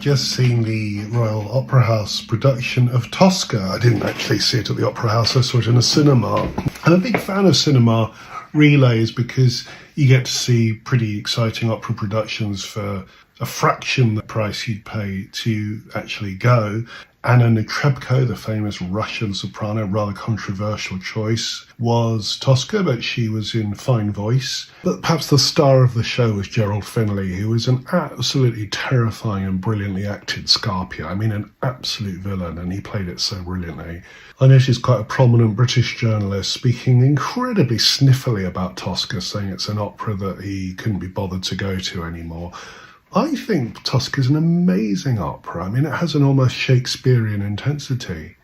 just seen the Royal Opera House production of Tosca. I didn't actually see it at the Opera House, I saw it in a cinema. I'm a big fan of cinema relays because you get to see pretty exciting opera productions for a fraction the price you'd pay to actually go. Anna Netrebko, the famous Russian soprano, rather controversial choice, was Tosca, but she was in fine voice. But perhaps the star of the show was Gerald Finley, who was an absolutely terrifying and brilliantly acted Scarpia. I mean, an absolute villain, and he played it so brilliantly. I know she's quite a prominent British journalist speaking incredibly sniffily about Tosca, saying it's an opera that he couldn't be bothered to go to anymore. I think Tosca is an amazing opera. I mean, it has an almost Shakespearean intensity.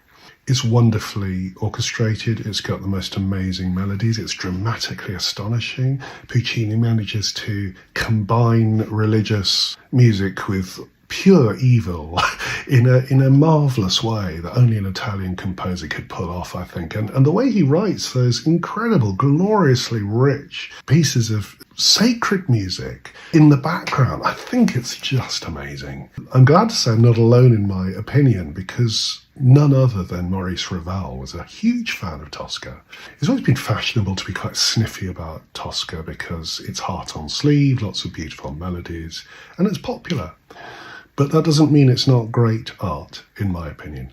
It's wonderfully orchestrated. It's got the most amazing melodies. It's dramatically astonishing. Puccini manages to combine religious music with pure evil in a marvellous way that only an Italian composer could pull off, I think. And the way he writes those incredible, gloriously rich pieces of sacred music in the background, I think it's just amazing. I'm glad to say I'm not alone in my opinion, because none other than Maurice Ravel was a huge fan of Tosca. It's always been fashionable to be quite sniffy about Tosca because it's heart on sleeve, lots of beautiful melodies, and it's popular. But that doesn't mean it's not great art, in my opinion.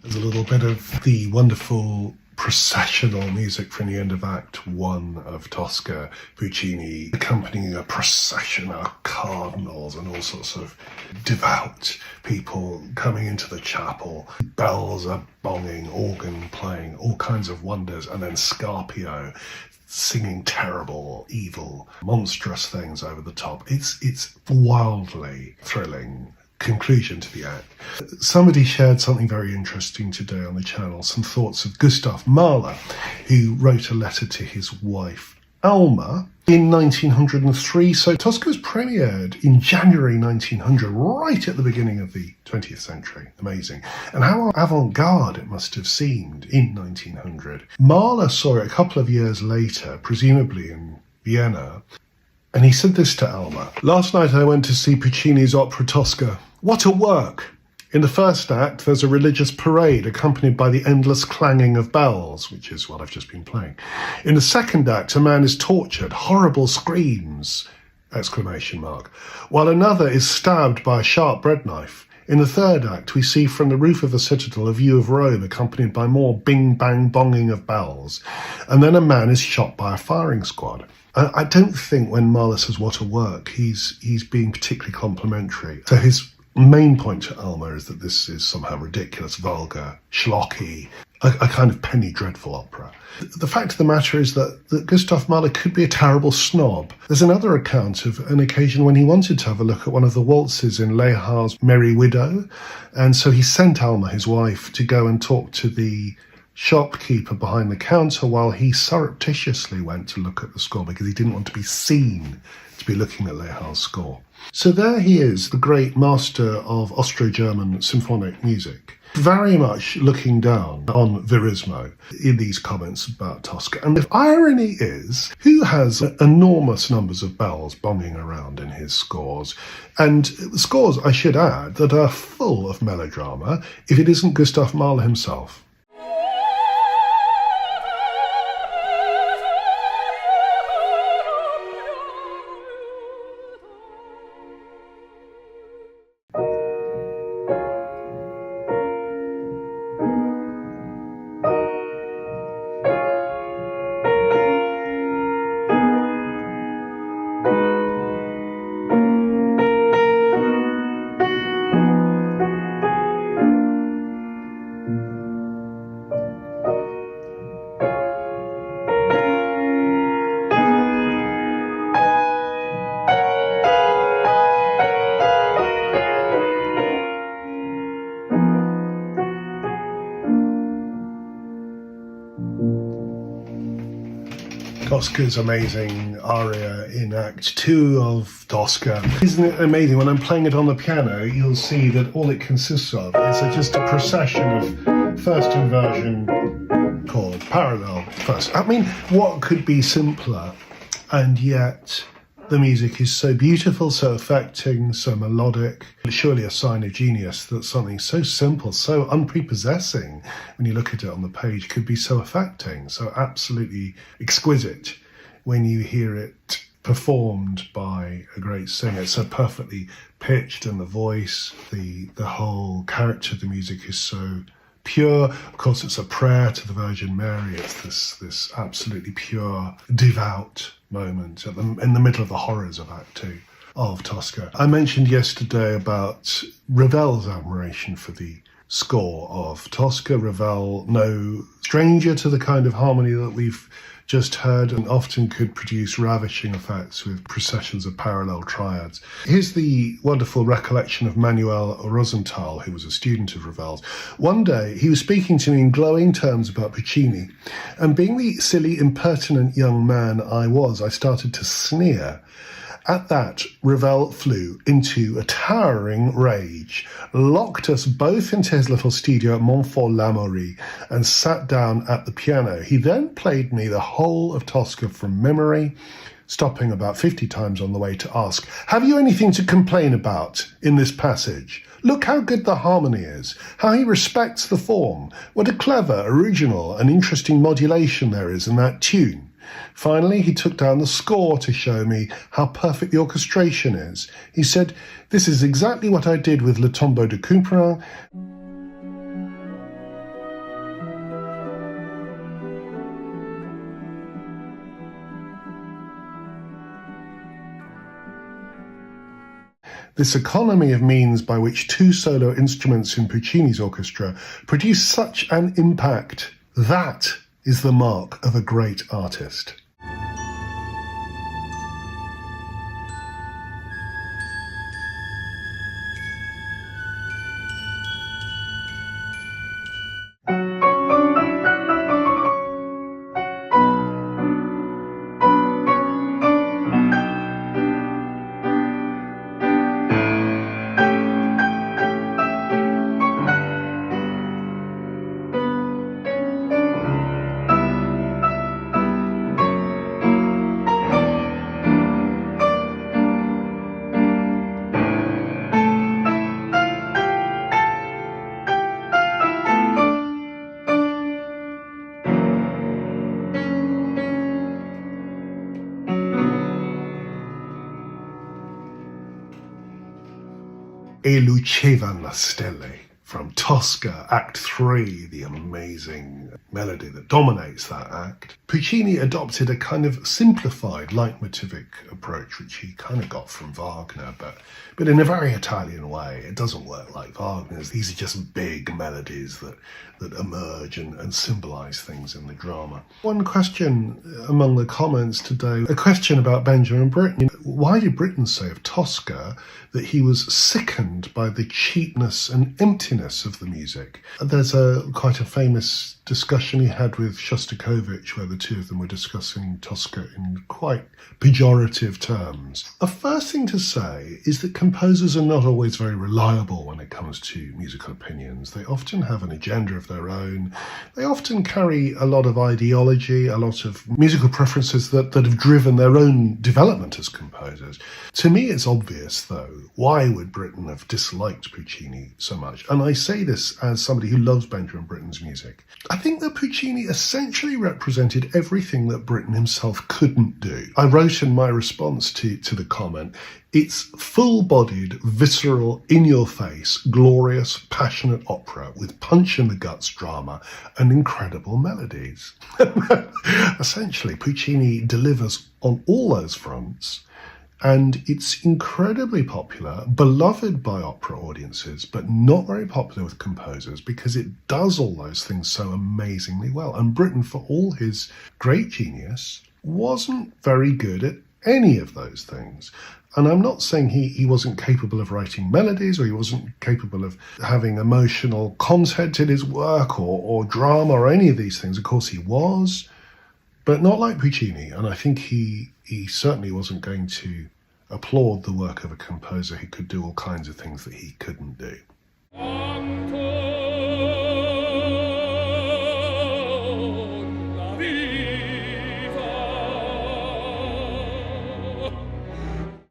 There's a little bit of the wonderful processional music from the end of Act 1 of Tosca, Puccini accompanying a procession of cardinals and all sorts of devout people coming into the chapel. Bells are bonging, organ playing, all kinds of wonders, and then Scarpio singing terrible, evil, monstrous things over the top. It's wildly thrilling conclusion to the act. Somebody shared something very interesting today on the channel, some thoughts of Gustav Mahler, who wrote a letter to his wife Alma in 1903. So Tosca was premiered in January 1900, right at the beginning of the 20th century. Amazing. And how avant-garde it must have seemed in 1900. Mahler saw it a couple of years later, presumably in Vienna, and he said this to Alma: "Last night I went to see Puccini's opera Tosca. What a work! In the first act, there's a religious parade accompanied by the endless clanging of bells," which is what I've just been playing. "In the second act, a man is tortured, horrible screams, ! While another is stabbed by a sharp bread knife. In the third act, we see from the roof of the citadel a view of Rome accompanied by more bing-bang bonging of bells. And then a man is shot by a firing squad." I don't think when Mahler says what a work, he's being particularly complimentary. So his main point to Alma is that this is somehow ridiculous, vulgar, schlocky, a kind of penny dreadful opera. The fact of the matter is that Gustav Mahler could be a terrible snob. There's another account of an occasion when he wanted to have a look at one of the waltzes in Lehar's Merry Widow, and so he sent Alma, his wife, to go and talk to the shopkeeper behind the counter while he surreptitiously went to look at the score because he didn't want to be seen to be looking at Lehar's score. So there he is, the great master of Austro-German symphonic music, very much looking down on Verismo in these comments about Tosca. And the irony is, who has enormous numbers of bells bombing around in his scores? And scores, I should add, that are full of melodrama, if it isn't Gustav Mahler himself. Tosca's amazing aria in Act 2 of Tosca. Isn't it amazing? When I'm playing it on the piano, you'll see that all it consists of is just a procession of first inversion chord, parallel first. I mean, what could be simpler? And yet the music is so beautiful, so affecting, so melodic. It's surely a sign of genius that something so simple, so unprepossessing, when you look at it on the page, could be so affecting, so absolutely exquisite when you hear it performed by a great singer. So perfectly pitched, and the voice, the whole character of the music is so pure. Of course, it's a prayer to the Virgin Mary. It's this absolutely pure, devout moment in the middle of the horrors of Act 2 of Tosca. I mentioned yesterday about Ravel's admiration for the score of Tosca. Ravel, no stranger to the kind of harmony that we've just heard, and often could produce ravishing effects with processions of parallel triads. Here's the wonderful recollection of Manuel Rosenthal, who was a student of Ravel's. One day, he was speaking to me in glowing terms about Puccini, and being the silly, impertinent young man I was, I started to sneer. At that, Ravel flew into a towering rage, locked us both into his little studio at Montfort-l'Amaury, and sat down at the piano. He then played me the whole of Tosca from memory, stopping about 50 times on the way to ask, "Have you anything to complain about in this passage? Look how good the harmony is, how he respects the form, what a clever, original, and interesting modulation there is in that tune." Finally, he took down the score to show me how perfect the orchestration is. He said, "This is exactly what I did with Le Tombeau de Couperin." This economy of means by which two solo instruments in Puccini's orchestra produce such an impact, that is the mark of a great artist. E lucevan le stelle from Tosca, Act 3, the amazing melody that dominates that act. Puccini adopted a kind of simplified leitmotivic approach, which he kind of got from Wagner, but in a very Italian way. It doesn't work like Wagner's. These are just big melodies that emerge and symbolize things in the drama. One question among the comments today, a question about Benjamin Britten. Why did Britten say of Tosca that he was sickened by the cheapness and emptiness of the music? There's quite a famous discussion he had with Shostakovich, where the two of them were discussing Tosca in quite pejorative terms. The first thing to say is that composers are not always very reliable when it comes to musical opinions. They often have an agenda of their own. They often carry a lot of ideology, a lot of musical preferences that have driven their own development as composers. To me, it's obvious, though, why would Britten have disliked Puccini so much? And I say this as somebody who loves Benjamin Britten's music. I think that Puccini essentially represented everything that Britten himself couldn't do. I wrote in my response to the comment, it's full-bodied, visceral, in-your-face, glorious, passionate opera with punch-in-the-guts drama and incredible melodies. Essentially, Puccini delivers on all those fronts, and it's incredibly popular, beloved by opera audiences, but not very popular with composers because it does all those things so amazingly well. And Britten, for all his great genius, wasn't very good at any of those things. And I'm not saying he wasn't capable of writing melodies, or he wasn't capable of having emotional content in his work, or drama, or any of these things. Of course he was. but not like Puccini. And I think he certainly wasn't going to applaud the work of a composer who could do all kinds of things that he couldn't do.